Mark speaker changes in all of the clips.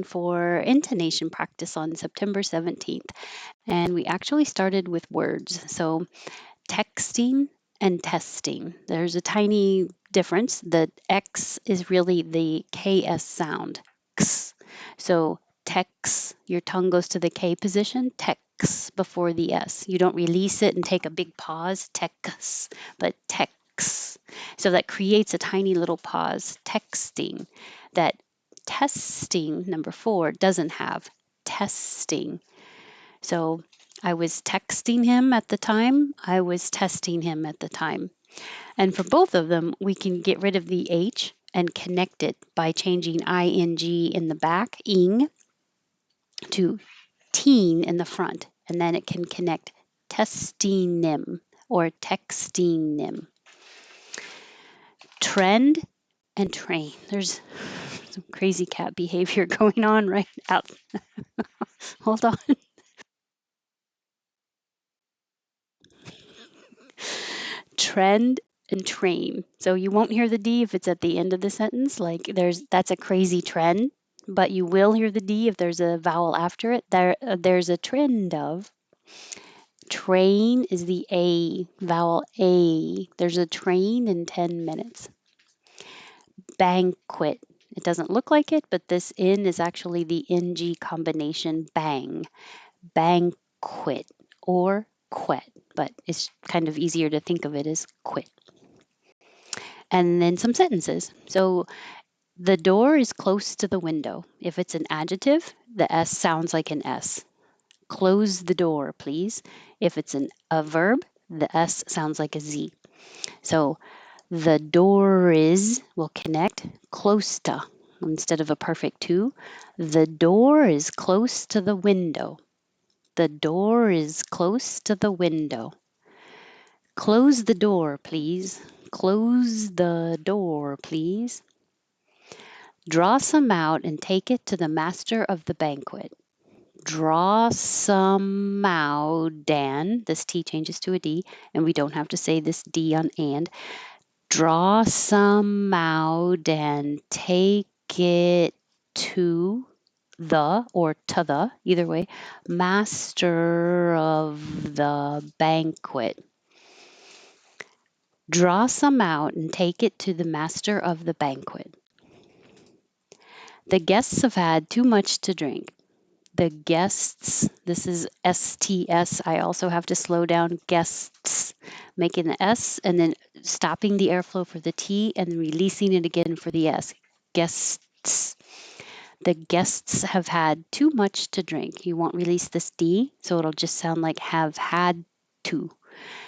Speaker 1: for intonation practice on September 17th. And we actually started with words. So, texting and testing. There's a tiny difference. The X is really the KS sound. X. So, tex, your tongue goes to the K position, tex before the S. You don't release it and take a big pause, tex, but tex. So that creates a tiny little pause, texting, that testing, number 4, doesn't have testing. So I was texting him at the time. I was testing him at the time. And for both of them, we can get rid of the H and connect it by changing ing in the back, ing, to teen in the front. And then it can connect testing him or texting him. Trend and train. There's some crazy cat behavior going on right out. Hold on. Trend and train. So you won't hear the D if it's at the end of the sentence. Like that's a crazy trend, but you will hear the D if there's a vowel after it. There's a trend of. Train is the A, vowel A. There's a train in 10 minutes. Banquet. It doesn't look like it, but this in is actually the NG combination bang. Banquet or quet, but it's kind of easier to think of it as quit. And then some sentences. So the door is close to the window. If it's an adjective, the S sounds like an S. Close the door, please. If it's a verb, the S sounds like a Z. So the door is will connect close to instead of a perfect to. The door is close to the window. The door is close to the window. Close the door, please. Close the door, please. Draw some out and take it to the master of the banquet. Draw some out, Dan. This T changes to a D, and we don't have to say this D on and. Draw some out and take it to the, or to the, either way, master of the banquet. Draw some out and take it to the master of the banquet. The guests have had too much to drink. The guests, this is STS. I also have to slow down guests, making the S and then stopping the airflow for the T and then releasing it again for the S. Guests. The guests have had too much to drink. You won't release this D, so it'll just sound like have had to.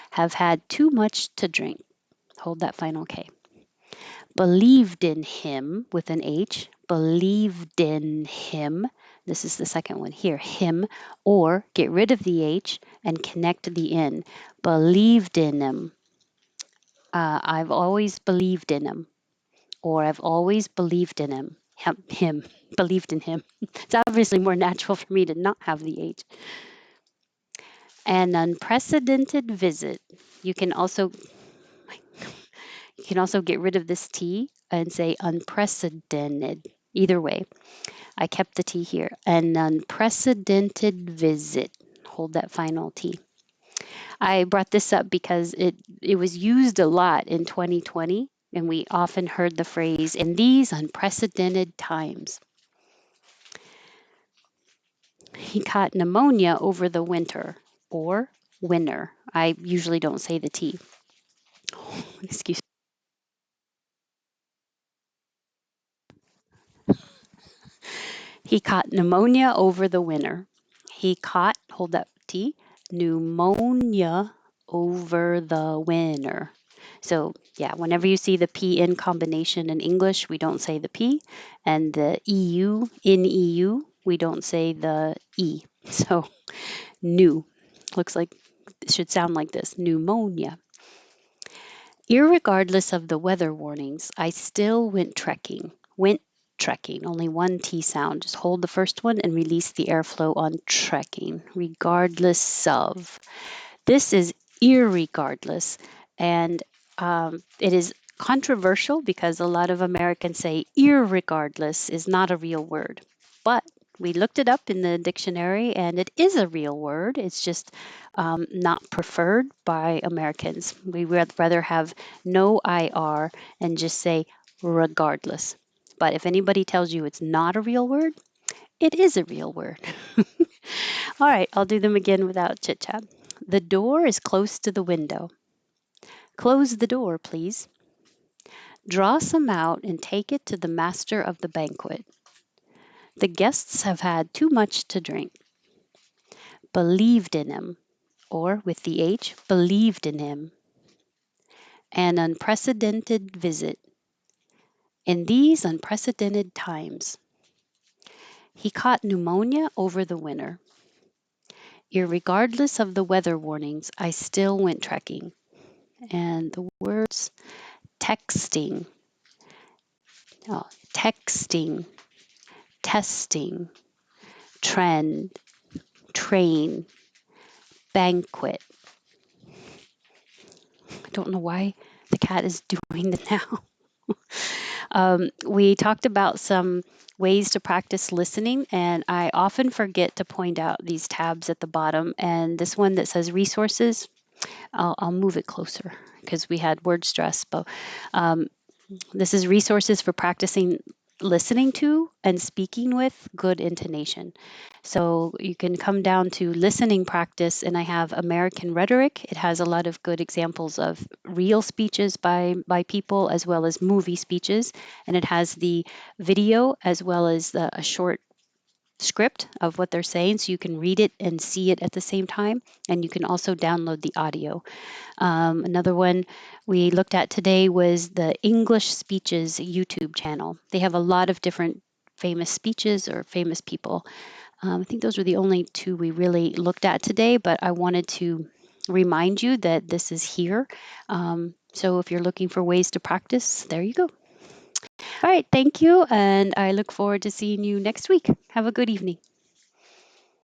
Speaker 1: Have had too much to drink. Hold that final K. Believed in him with an H. Believed in him. This is the second one here, him, or get rid of the H and connect the N. Believed in him. I've always believed in him, or I've always believed in him. Him, believed in him. It's obviously more natural for me to not have the H. An unprecedented visit. You can also get rid of this T and say unprecedented. Either way, I kept the T here. An unprecedented visit. Hold that final T. I brought this up because it was used a lot in 2020, and we often heard the phrase, in these unprecedented times. He caught pneumonia over the winter, or winter. I usually don't say the T. Excuse. He caught pneumonia over the winter. He caught, hold that T, pneumonia over the winter. So, yeah, whenever you see the P in combination in English, we don't say the P. And the EU, in EU, we don't say the E. So, new looks like it should sound like this pneumonia. Irregardless of the weather warnings, I still went trekking. Went trekking, only one T sound. Just hold the first one and release the airflow on trekking. Regardless of. This is irregardless, and it is controversial because a lot of Americans say irregardless is not a real word. but we looked it up in the dictionary and it is a real word. It's just not preferred by Americans. We would rather have no IR and just say regardless. But if anybody tells you it's not a real word, it is a real word. All right, I'll do them again without chit chat. The door is close to the window. Close the door, please. Draw some out and take it to the master of the banquet. The guests have had too much to drink. Believed in him, or with the H, believed in him. An unprecedented visit. In these unprecedented times, he caught pneumonia over the winter. Irregardless of the weather warnings, I still went trekking. And the words texting, oh, texting, testing, trend, train, banquet. I don't know why the cat is doing that now. We talked about some ways to practice listening, and I often forget to point out these tabs at the bottom. And this one that says resources, I'll move it closer because we had word stress. But this is resources for practicing listening to and speaking with good intonation. So you can come down to listening practice, and I have American rhetoric. It has a lot of good examples of real speeches by people as well as movie speeches, and it has the video as well as a short script of what they're saying, so you can read it and see it at the same time, and you can also download the audio. Another one we looked at today was the English Speeches YouTube channel. They have a lot of different famous speeches or famous people. I think those were the only two we really looked at today, but I wanted to remind you that this is here. So if you're looking for ways to practice, there you go. All right, thank you, and I look forward to seeing you next week. Have a good evening.